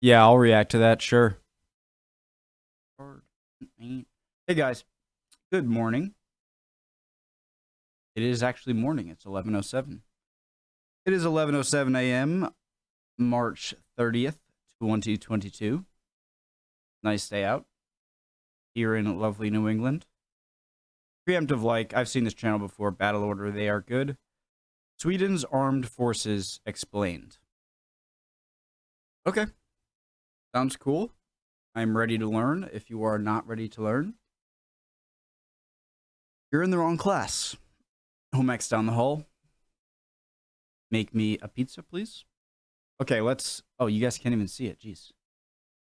Yeah, I'll react to that, sure. Hey guys, good morning. It is actually morning. It's 11:07. It is 11:07 a.m. March 30th, 2022. Nice day out here in lovely New England. Preemptive like, I've seen this channel before, Battle Order, they are good. Sweden's Armed Forces Explained. Okay. Sounds cool. I'm ready to learn. If you are not ready to learn, you're in the wrong class. Home X down the hall. Make me a pizza, please. Okay, let's... Oh, you guys can't even see it. Jeez.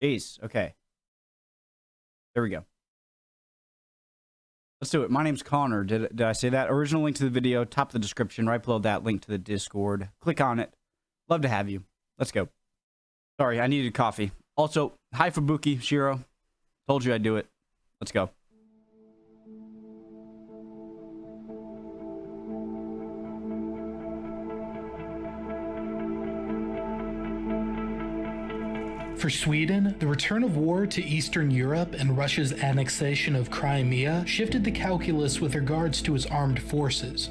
Jeez, okay. There we go. Let's do it. My name's Connor. Did I say that? Original link to the video, top of the description, right below that, link to the Discord. Click on it. Love to have you. Let's go. Sorry, I needed coffee. Also, hi Fubuki, Shiro. Told you I'd do it. Let's go. For Sweden, the return of war to Eastern Europe and Russia's annexation of Crimea shifted the calculus with regards to its armed forces.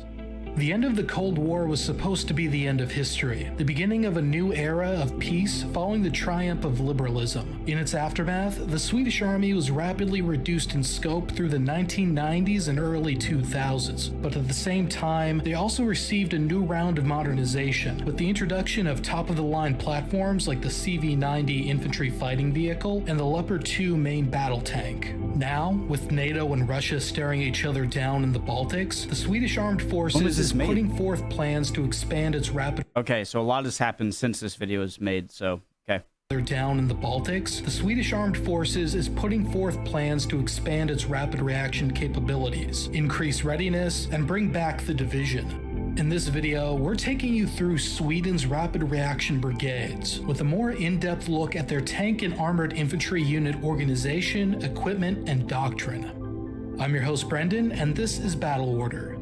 The end of the Cold War was supposed to be the end of history, the beginning of a new era of peace following the triumph of liberalism. In its aftermath, the Swedish army was rapidly reduced in scope through the 1990s and early 2000s, but at the same time, they also received a new round of modernization, with the introduction of top-of-the-line platforms like the CV-90 infantry fighting vehicle and the Leopard 2 main battle tank. Now, with NATO and Russia staring each other down in the Baltics, the Swedish armed forces is putting forth plans to expand its rapid... Okay, so a lot has happened since this video was made, so, okay. They're down in the Baltics. The Swedish armed forces is putting forth plans to expand its rapid reaction capabilities, increase readiness, and bring back the division. In this video, we're taking you through Sweden's rapid reaction brigades, with a more in-depth look at their tank and armored infantry unit organization, equipment, and doctrine. I'm your host Brendan, and this is Battle Order.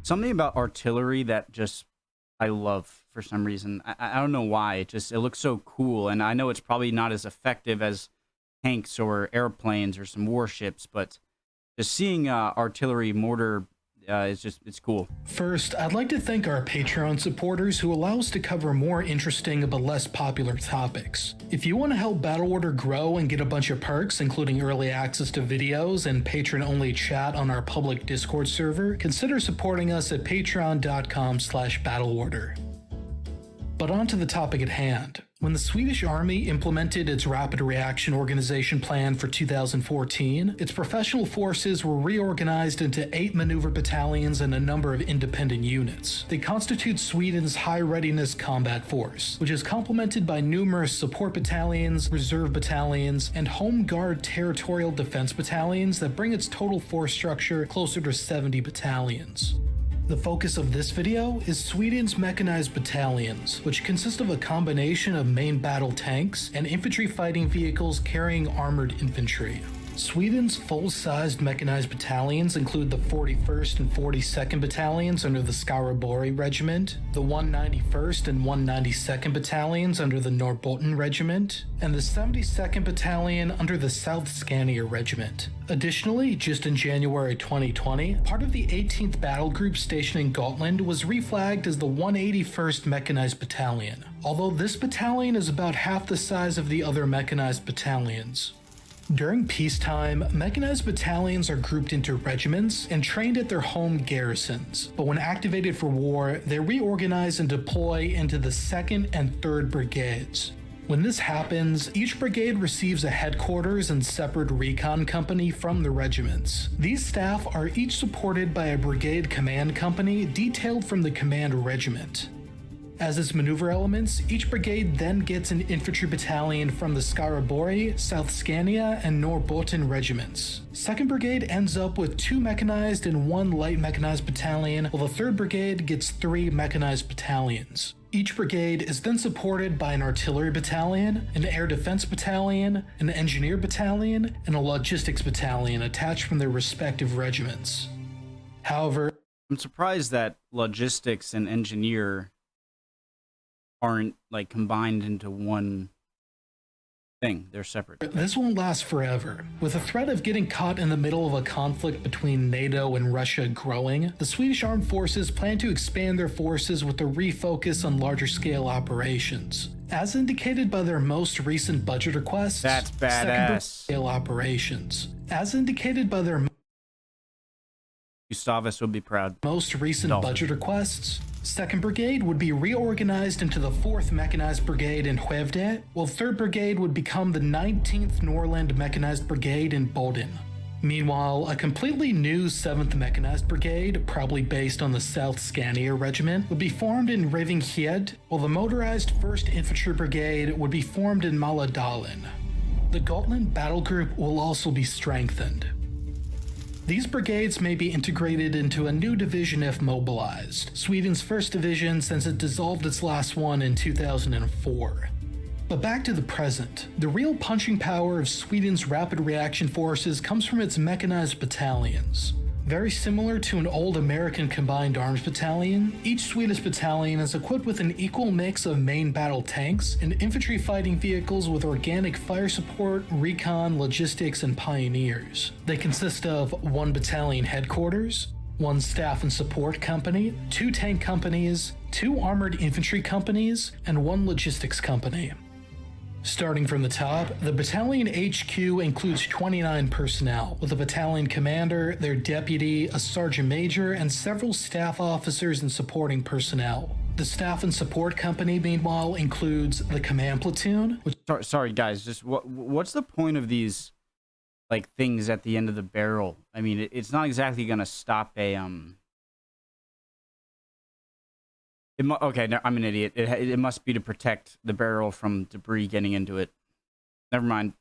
Something about artillery that just I love for some reason. I don't know why. It looks so cool, and I know it's probably not as effective as tanks or airplanes or some warships, but just seeing artillery mortar it's cool. First, I'd like to thank our Patreon supporters who allow us to cover more interesting but less popular topics. If you want to help Battle Order grow and get a bunch of perks, including early access to videos and patron-only chat on our public Discord server, consider supporting us at patreon.com/battleorder. But on to the topic at hand. When the Swedish army implemented its Rapid Reaction Organization plan for 2014, its professional forces were reorganized into 8 maneuver battalions and a number of independent units. They constitute Sweden's High Readiness Combat Force, which is complemented by numerous support battalions, reserve battalions, and Home Guard Territorial Defense battalions that bring its total force structure closer to 70 battalions. The focus of this video is Sweden's Mechanized Battalions, which consist of a combination of main battle tanks and infantry fighting vehicles carrying armored infantry. Sweden's full-sized mechanized battalions include the 41st and 42nd Battalions under the Skaraborg Regiment, the 191st and 192nd Battalions under the Norrbotten Regiment, and the 72nd Battalion under the South Scania Regiment. Additionally, just in January 2020, part of the 18th Battle Group stationed in Gotland was reflagged as the 181st Mechanized Battalion, although this battalion is about half the size of the other mechanized battalions. During peacetime, mechanized battalions are grouped into regiments and trained at their home garrisons, but when activated for war, they reorganize and deploy into the 2nd and 3rd Brigades. When this happens, each brigade receives a headquarters and separate recon company from the regiments. These staff are each supported by a brigade command company detailed from the command regiment. As its maneuver elements, each brigade then gets an infantry battalion from the Skaraborg, South Scania, and Norrbotten regiments. 2nd Brigade ends up with 2 mechanized and 1 light mechanized battalion, while the 3rd Brigade gets 3 mechanized battalions. Each brigade is then supported by an artillery battalion, an air defense battalion, an engineer battalion, and a logistics battalion attached from their respective regiments. However, I'm surprised that logistics and engineer aren't like combined into one thing. They're separate. This won't last forever. With the threat of getting caught in the middle of a conflict between NATO and Russia growing, the Swedish Armed Forces plan to expand their forces with a refocus on larger scale operations. As indicated by their most recent budget requests, That's badass. Scale operations. As indicated by their Gustavus would be proud. most recent Dolphin. budget requests, 2nd Brigade would be reorganized into the 4th Mechanized Brigade in Skövde, while 3rd Brigade would become the 19th Norrland Mechanized Brigade in Boden. Meanwhile, a completely new 7th Mechanized Brigade, probably based on the South Scania Regiment, would be formed in Revinghed, while the motorized 1st Infantry Brigade would be formed in Maladalen. The Gotland Battle Group will also be strengthened. These brigades may be integrated into a new division if mobilized, Sweden's 1st Division since it dissolved its last one in 2004. But back to the present, the real punching power of Sweden's rapid reaction forces comes from its mechanized battalions. Very similar to an old American combined arms battalion, each Swedish battalion is equipped with an equal mix of main battle tanks and infantry fighting vehicles with organic fire support, recon, logistics, and pioneers. They consist of 1 battalion headquarters, 1 staff and support company, 2 tank companies, 2 armored infantry companies, and 1 logistics company. Starting from the top, the battalion HQ includes 29 personnel, with a battalion commander, their deputy, a sergeant major, and several staff officers and supporting personnel. The staff and support company, meanwhile, includes the command platoon, which Sorry guys, just what's the point of these like things at the end of the barrel? I mean, it's not exactly gonna stop a okay, no, I'm an idiot. It must be to protect the barrel from debris getting into it. Never mind.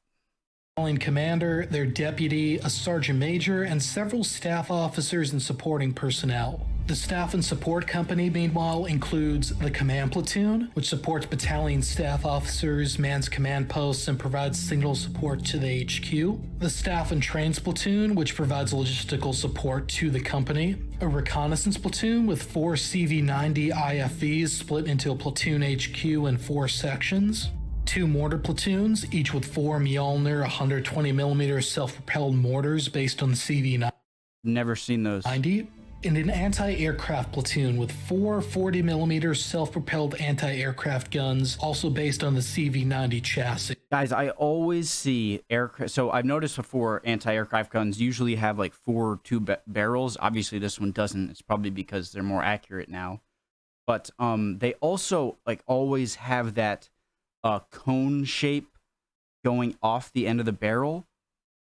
battalion commander, their deputy, a sergeant major, and several staff officers and supporting personnel. The staff and support company, meanwhile, includes the command platoon, which supports battalion staff officers, mans command posts, and provides signal support to the HQ. The staff and trains platoon, which provides logistical support to the company. A reconnaissance platoon with 4 CV-90 IFVs split into a platoon HQ in 4 sections. 2 mortar platoons, each with 4 Mjolnir 120mm self-propelled mortars based on the CV-90. Never seen those. And an anti-aircraft platoon with 4 40mm self-propelled anti-aircraft guns, also based on the CV-90 chassis. Guys, I always see aircraft. So I've noticed before, anti-aircraft guns usually have like 4 barrels. Obviously, this one doesn't. It's probably because they're more accurate now. But they also like always have that cone shape going off the end of the barrel.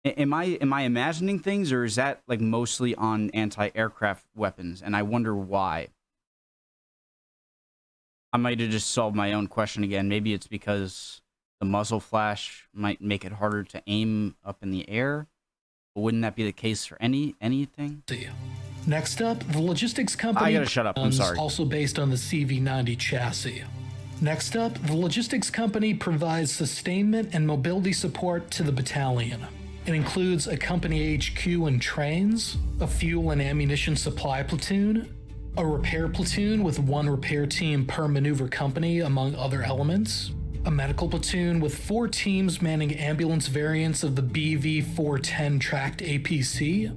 Am I imagining things, or is that like mostly on anti-aircraft weapons? And I wonder why. I might have just solved my own question again. Maybe it's because the muzzle flash might make it harder to aim up in the air. But wouldn't that be the case for anything? Next up, the logistics company. I gotta shut up. I'm sorry. Also based on the CV-90 chassis. Next up, the logistics company provides sustainment and mobility support to the battalion. It includes a company HQ and trains, a fuel and ammunition supply platoon, a repair platoon with 1 repair team per maneuver company, among other elements, a medical platoon with 4 teams manning ambulance variants of the BV-410 tracked APC,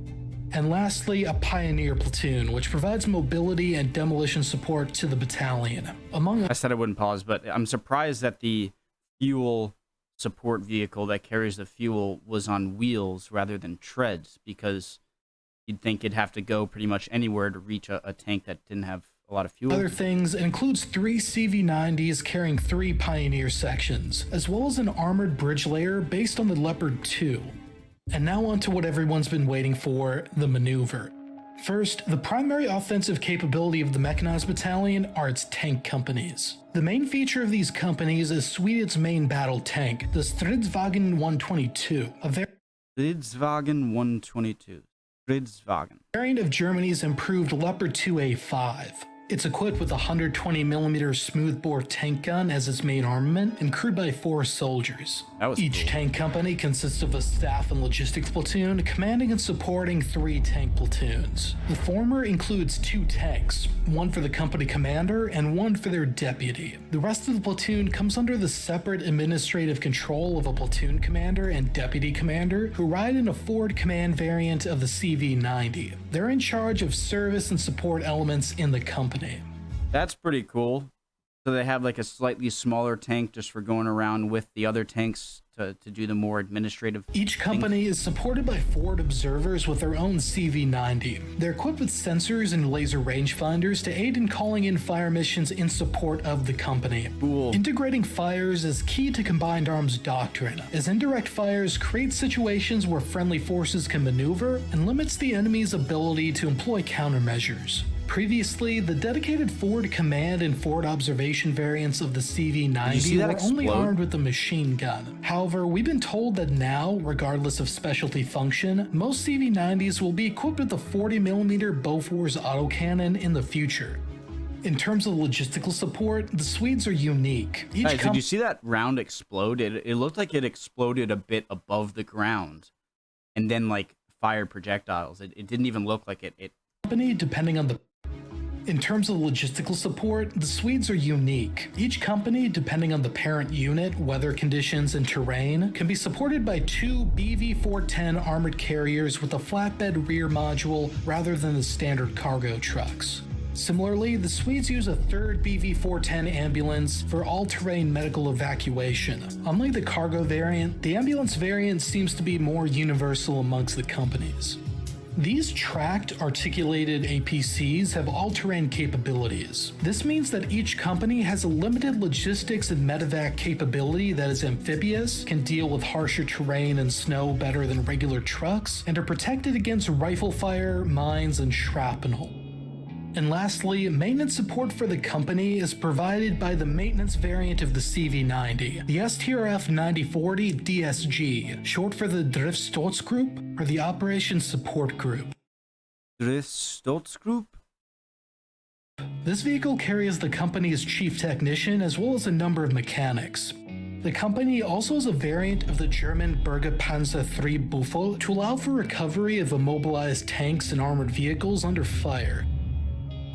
and lastly, a pioneer platoon, which provides mobility and demolition support to the battalion. I said I wouldn't pause, but I'm surprised that the fuel support vehicle that carries the fuel was on wheels rather than treads, because you'd think it'd have to go pretty much anywhere to reach a tank that didn't have a lot of fuel. Other things includes 3 CV-90s carrying 3 Pioneer sections, as well as an armored bridge layer based on the Leopard 2. And now on to what everyone's been waiting for, the maneuver. First, the primary offensive capability of the Mechanized Battalion are its tank companies. The main feature of these companies is Sweden's main battle tank, the Stridsvagn 122, a Stridsvagn 122. Stridsvagn. variant of Germany's improved Leopard 2A5. It's equipped with a 120mm smoothbore tank gun as its main armament and crewed by 4 soldiers. Each cool. tank company consists of a staff and logistics platoon commanding and supporting 3 tank platoons. The former includes 2 tanks, one for the company commander and one for their deputy. The rest of the platoon comes under the separate administrative control of a platoon commander and deputy commander who ride in a forward command variant of the CV-90. They're in charge of service and support elements in the company. That's pretty cool. So they have like a slightly smaller tank just for going around with the other tanks to do the more administrative Each company is supported by forward observers with their own CV-90. They're equipped with sensors and laser rangefinders to aid in calling in fire missions in support of the company. Cool. Integrating fires is key to combined arms doctrine, as indirect fires create situations where friendly forces can maneuver and limits the enemy's ability to employ countermeasures. Previously, the dedicated forward command and forward observation variants of the CV-90 were only armed with a machine gun. However, we've been told that now, regardless of specialty function, most CV-90s will be equipped with a 40mm Bofors autocannon in the future. In terms of logistical support, the Swedes are unique. Guys, did you see that round explode? It looked like it exploded a bit above the ground and then like fired projectiles. It didn't even look like it depending on the In terms of logistical support, the Swedes are unique. Each company, depending on the parent unit, weather conditions, and terrain, can be supported by 2 BV-410 armored carriers with a flatbed rear module rather than the standard cargo trucks. Similarly, the Swedes use a 3rd BV-410 ambulance for all-terrain medical evacuation. Unlike the cargo variant, the ambulance variant seems to be more universal amongst the companies. These tracked, articulated APCs have all-terrain capabilities. This means that each company has a limited logistics and medevac capability that is amphibious, can deal with harsher terrain and snow better than regular trucks, and are protected against rifle fire, mines, and shrapnel. And lastly, maintenance support for the company is provided by the maintenance variant of the CV-90, the STRF 9040 DSG, short for the Driftstotsgruppe or the Operations Support Group. Driftstotsgruppe? This vehicle carries the company's chief technician as well as a number of mechanics. The company also has a variant of the German Panzer III Buffel to allow for recovery of immobilized tanks and armored vehicles under fire.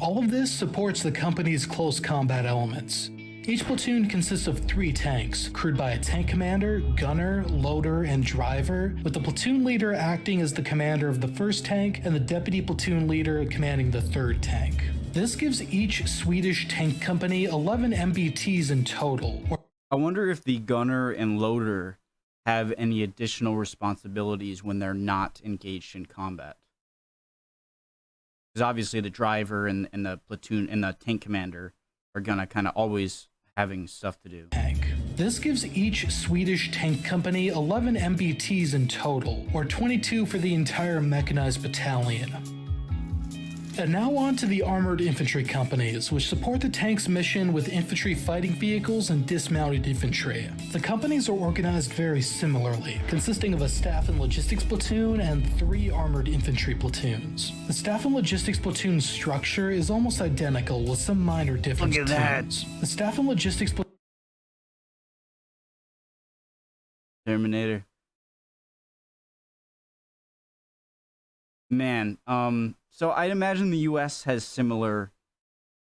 All of this supports the company's close combat elements. Each platoon consists of 3 tanks, crewed by a tank commander, gunner, loader, and driver, with the platoon leader acting as the commander of the first tank and the deputy platoon leader commanding the 3rd tank. This gives each Swedish tank company 11 MBTs in total. I wonder if the gunner and loader have any additional responsibilities when they're not engaged in combat. Because obviously the driver and the platoon and the tank commander are gonna kind of always having stuff to do. Tank. This gives each Swedish tank company 11 MBTs in total, or 22 for the entire Mechanized Battalion. And now on to the armored infantry companies, which support the tank's mission with infantry fighting vehicles and dismounted infantry. The companies are organized very similarly, consisting of a staff and logistics platoon and 3 armored infantry platoons. The staff and logistics platoon structure is almost identical with some minor differences. Look at that. The staff and logistics Terminator. Man, so I'd imagine the U.S. has similar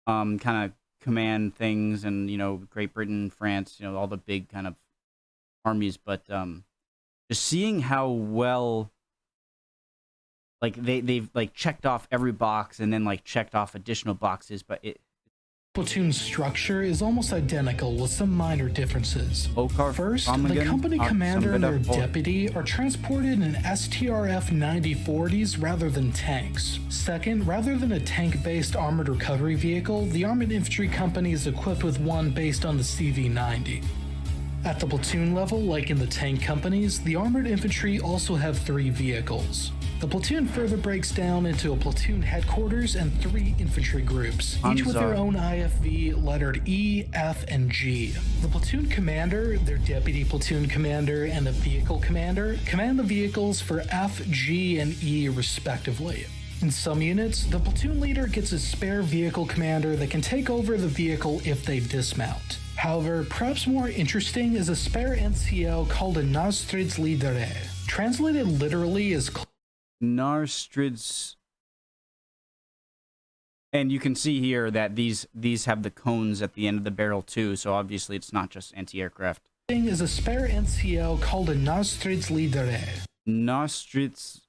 kind of command things, and Great Britain, France, all the big kind of armies. But just seeing how well, like they've like checked off every box and then like checked off additional boxes, but platoon structure is almost identical with some minor differences. First, the Omegan, company commander and their Oxenbeda, deputy are transported in STRF 9040s rather than tanks. Second, rather than a tank-based armored recovery vehicle, the armored infantry company is equipped with one based on the CV-90. At the platoon level, like in the tank companies, the armored infantry also have 3 vehicles. The platoon further breaks down into a platoon headquarters and 3 infantry groups, each with their own IFV lettered E, F, and G. The platoon commander, their deputy platoon commander, and the vehicle commander command the vehicles for F, G, and E respectively. In some units, the platoon leader gets a spare vehicle commander that can take over the vehicle if they dismount. However, perhaps more interesting is a spare NCO called a Narstridsledere. Translated literally as Narstrids. And you can see here that these have the cones at the end of the barrel too, so obviously it's not just anti-aircraft. Is a spare NCO called a Narstridsledere. Narstridsledere.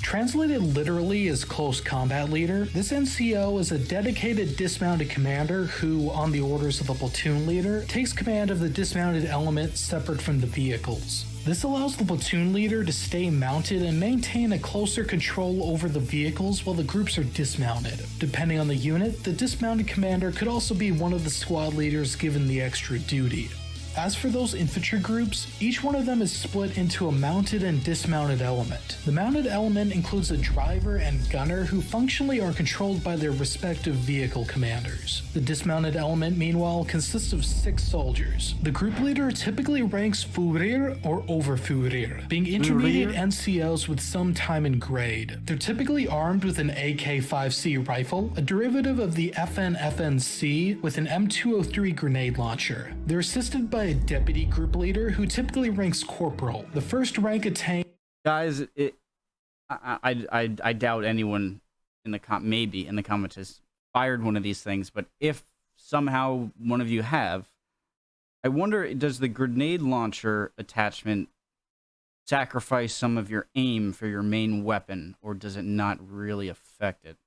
Translated literally as close combat leader, this NCO is a dedicated dismounted commander who, on the orders of the platoon leader, takes command of the dismounted element separate from the vehicles. This allows the platoon leader to stay mounted and maintain a closer control over the vehicles while the groups are dismounted. Depending on the unit, the dismounted commander could also be one of the squad leaders given the extra duty. As for those infantry groups, each one of them is split into a mounted and dismounted element. The mounted element includes a driver and gunner who functionally are controlled by their respective vehicle commanders. The dismounted element, meanwhile, consists of 6 soldiers. The group leader typically ranks Führer or Oberführer, being intermediate NCOs with some time and grade. They're typically armed with an AK-5C rifle, a derivative of the FN-FNC with an M203 grenade launcher. They're assisted by a deputy group leader who typically ranks corporal, the first rank attained. Guys, I doubt anyone in the comments has fired one of these things, but if somehow one of you have, I wonder, does the grenade launcher attachment sacrifice some of your aim for your main weapon, or does it not really affect it?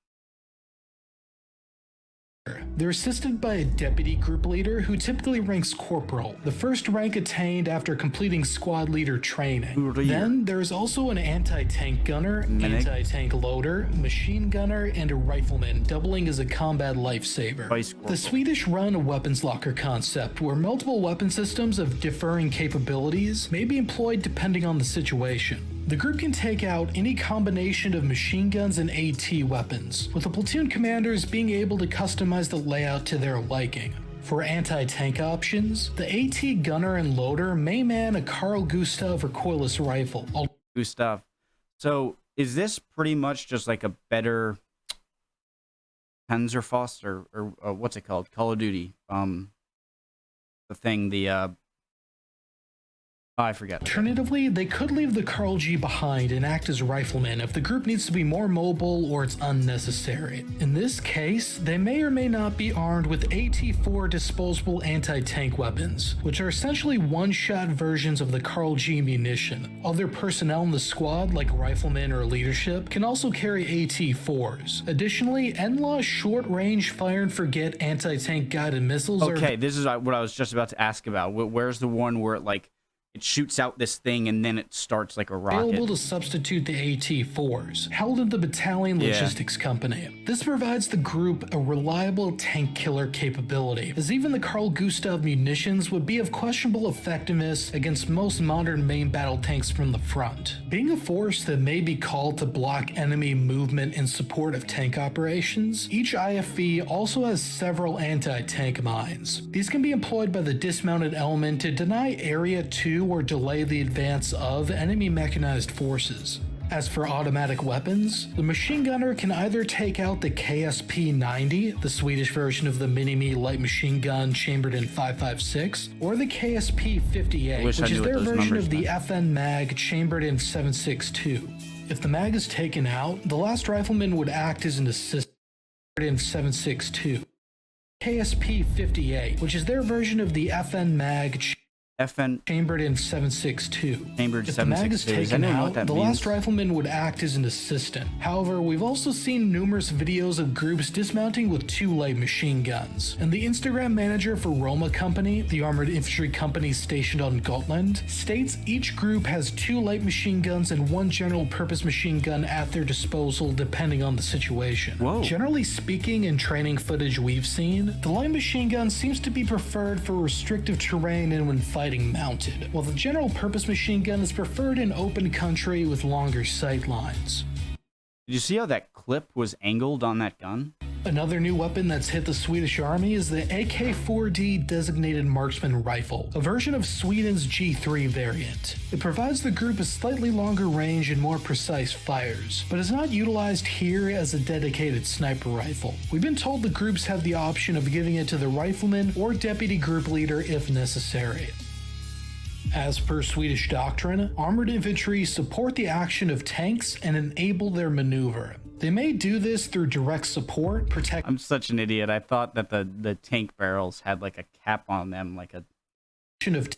They're assisted by a deputy group leader who typically ranks corporal, the first rank attained after completing squad leader training. Then there's also an anti-tank gunner, anti-tank loader, machine gunner, and a rifleman, doubling as a combat lifesaver. The Swedish run a weapons locker concept where multiple weapon systems of differing capabilities may be employed depending on the situation. The group can take out any combination of machine guns and AT weapons, with the platoon commanders being able to customize the layout to their liking. For anti-tank options, the AT gunner and loader may man a Carl Gustav recoilless rifle. Gustav. So is this pretty much just like a better Panzerfaust or what's it called? Call of Duty. I forget. Alternatively, they could leave the Carl G behind and act as riflemen if the group needs to be more mobile or it's unnecessary. In this case, they may or may not be armed with AT-4 disposable anti-tank weapons, which are essentially one-shot versions of the Carl G munition. Other personnel in the squad, like riflemen or leadership, can also carry AT-4s. Additionally, NLAW's short-range fire-and-forget anti-tank guided missiles are... Okay, this is what I was just about to ask about. Where's the one where it shoots out this thing and then it starts like a rocket? Available to substitute the AT-4s, held in the Battalion Logistics Company. This provides the group a reliable tank killer capability, as even the Carl Gustav munitions would be of questionable effectiveness against most modern main battle tanks from the front. Being a force that may be called to block enemy movement in support of tank operations, each IFV also has several anti-tank mines. These can be employed by the dismounted element to deny area to or delay the advance of enemy mechanized forces. As for automatic weapons, the machine gunner can either take out the KSP-90, the Swedish version of the Mini-Me light machine gun chambered in 5.56, or the KSP-58, which is their version of the FN mag chambered in 7.62. If the mag is taken out, the last rifleman would act as an assistant in 7.62. KSP-58, which is their version of the FN mag chambered in 7.62. If the mag is taken out, the last rifleman would act as an assistant. However, we've also seen numerous videos of groups dismounting with 2 light machine guns, and the Instagram manager for Roma Company, the armored infantry company stationed on Gotland, states each group has 2 light machine guns and 1 general purpose machine gun at their disposal depending on the situation. Whoa. Generally speaking, in training footage we've seen, the light machine gun seems to be preferred for restrictive terrain and when fighting mounted, while the general purpose machine gun is preferred in open country with longer sight lines. Did you see how that clip was angled on that gun? Another new weapon that's hit the Swedish army is the AK-4D designated Marksman rifle, a version of Sweden's G3 variant. It provides the group a slightly longer range and more precise fires, but is not utilized here as a dedicated sniper rifle. We've been told the groups have the option of giving it to the rifleman or deputy group leader if necessary. As per Swedish doctrine, armored infantry support the action of tanks and enable their maneuver. They may do this through direct support, I'm such an idiot. I thought that the tank barrels had like a cap on them, like a of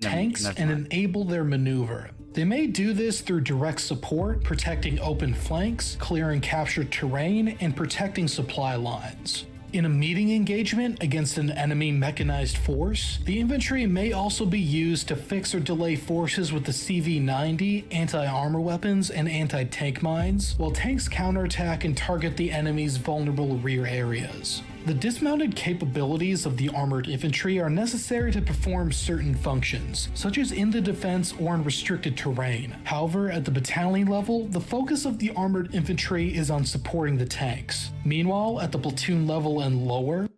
tanks and enable their maneuver. They may do this through direct support, protecting open flanks, clearing captured terrain, and protecting supply lines. In a meeting engagement against an enemy mechanized force, the infantry may also be used to fix or delay forces with the CV-90, anti-armor weapons, and anti-tank mines, while tanks counterattack and target the enemy's vulnerable rear areas. The dismounted capabilities of the armored infantry are necessary to perform certain functions, such as in the defense or in restricted terrain. However, at the battalion level, the focus of the armored infantry is on supporting the tanks. Meanwhile, at the platoon level and lower,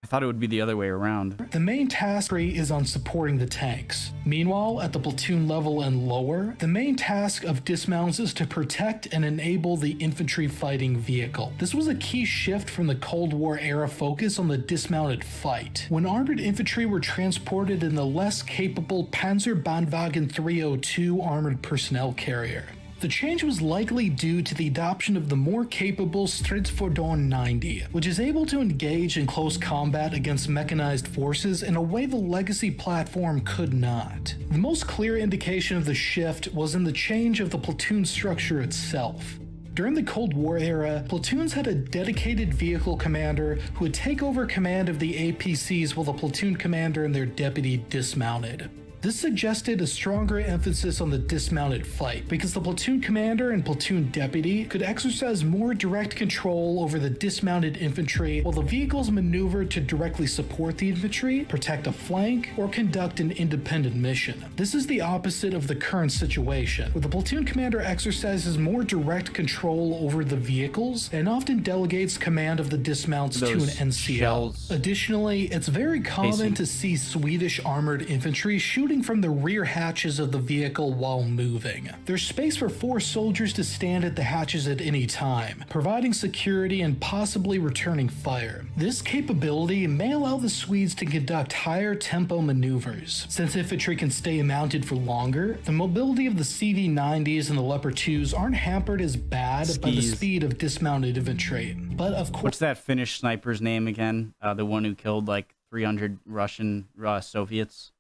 I thought it would be the other way around. the main task is on supporting the tanks. Meanwhile, at the platoon level and lower, the main task of dismounts is to protect and enable the infantry fighting vehicle. This was a key shift from the Cold War era focus on the dismounted fight, when armored infantry were transported in the less capable Panzerbandwagen 302 armored personnel carrier. The change was likely due to the adoption of the more capable Stridsfordon 90, which is able to engage in close combat against mechanized forces in a way the legacy platform could not. The most clear indication of the shift was in the change of the platoon structure itself. During the Cold War era, platoons had a dedicated vehicle commander who would take over command of the APCs while the platoon commander and their deputy dismounted. This suggested a stronger emphasis on the dismounted fight, because the platoon commander and platoon deputy could exercise more direct control over the dismounted infantry, while the vehicles maneuvered to directly support the infantry, protect a flank, or conduct an independent mission. This is the opposite of the current situation, where the platoon commander exercises more direct control over the vehicles and often delegates command of the dismounts to an NCL. Shells. Additionally, it's very common to see Swedish armored infantry shooting from the rear hatches of the vehicle while moving. There's space for 4 soldiers to stand at the hatches at any time, providing security and possibly returning fire. This capability may allow the Swedes to conduct higher tempo maneuvers. Since infantry can stay mounted for longer, the mobility of the CV-90s and the Leopard 2s aren't hampered as bad by the speed of dismounted infantry. But of course, what's that Finnish sniper's name again? The one who killed like 300 Russian Soviets,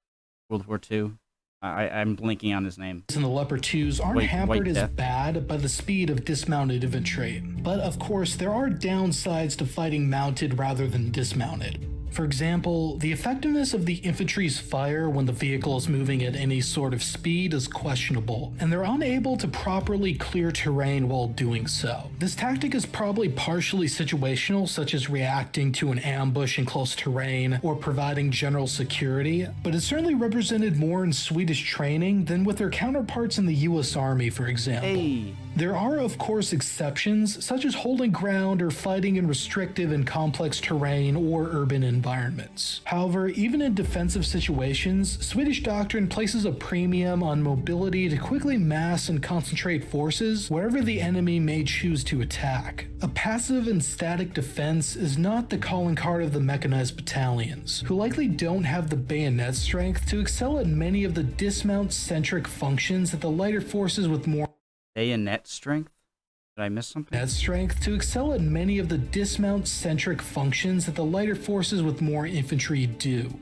World War II. I'm blinking on his name. And the Leopard 2s aren't hampered as bad by the speed of dismounted infantry. But of course, there are downsides to fighting mounted rather than dismounted. For example, the effectiveness of the infantry's fire when the vehicle is moving at any sort of speed is questionable, and they're unable to properly clear terrain while doing so. This tactic is probably partially situational, such as reacting to an ambush in close terrain or providing general security, but it's certainly represented more in Swedish training than with their counterparts in the US Army, for example. There are, of course, exceptions, such as holding ground or fighting in restrictive and complex terrain or urban environments. However, even in defensive situations, Swedish doctrine places a premium on mobility to quickly mass and concentrate forces wherever the enemy may choose to attack. A passive and static defense is not the calling card of the Mechanized Battalions, who likely don't have the bayonet strength to excel at many of the dismount-centric functions that the lighter forces with more bayonet strength? Did I miss something? Bayonet strength to excel at many of the dismount-centric functions that the lighter forces with more infantry do.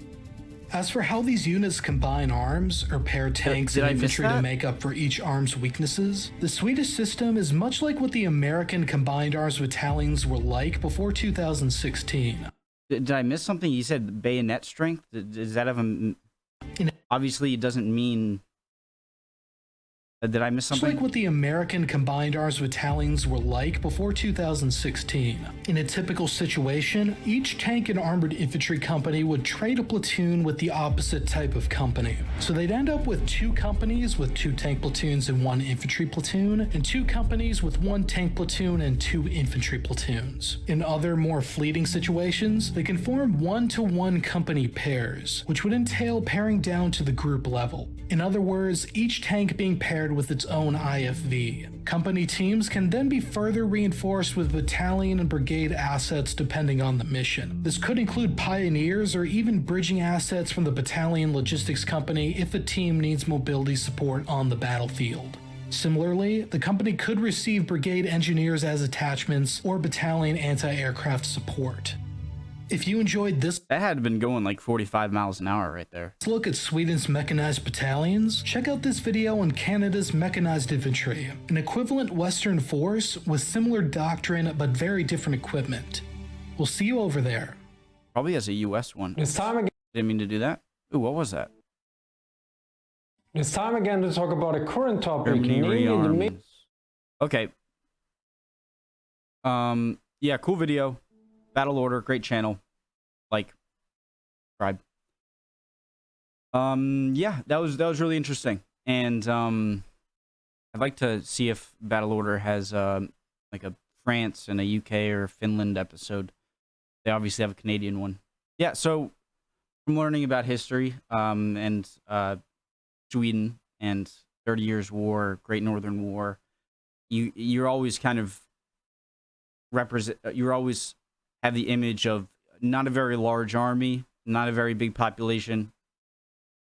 As for how these units combine arms, or pair tanks and infantry to make up for each arm's weaknesses, the Swedish system is much like what the American combined arms battalions were like before 2016. Did I miss something? You said bayonet strength? Does that have a... Obviously, it doesn't mean Did I miss Just something? like what the American Combined Arms Battalions were like before 2016. In a typical situation, each tank and armored infantry company would trade a platoon with the opposite type of company. So they'd end up with 2 companies with 2 tank platoons and 1 infantry platoon, and 2 companies with 1 tank platoon and 2 infantry platoons. In other, more fleeting situations, they can form 1-to-1 company pairs, which would entail pairing down to the group level. In other words, each tank being paired with its own IFV. Company teams can then be further reinforced with battalion and brigade assets depending on the mission. This could include pioneers or even bridging assets from the battalion logistics company if a team needs mobility support on the battlefield. Similarly, the company could receive brigade engineers as attachments or battalion anti-aircraft support. If you enjoyed this That had been going like 45 miles an hour right there. look at Sweden's mechanized battalions, check out this video on Canada's mechanized infantry, an equivalent Western force with similar doctrine but very different equipment. We'll see you over there. Probably has a US one. It's time again. Didn't mean to do that. Ooh, what was that? It's time again to talk about a current topic. Germany namely the rearms. Okay. Yeah, cool video. Battle Order, great channel. Like, subscribe. Yeah, that was really interesting. And I'd like to see if Battle Order has like a France and a UK or Finland episode. They obviously have a Canadian one. Yeah, so I'm learning about history and Sweden and 30 Years' War, Great Northern War. You're always kind of you're always have the image of not a very large army, not a very big population,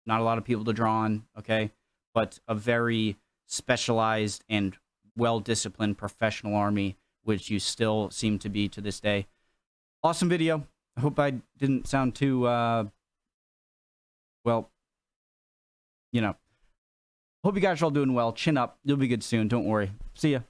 not a lot of people to draw on, okay? But a very specialized and well-disciplined professional army, which you still seem to be to this day. Awesome video. I hope I didn't sound too, well, you know. Hope you guys are all doing well. Chin up. You'll be good soon. Don't worry. See ya.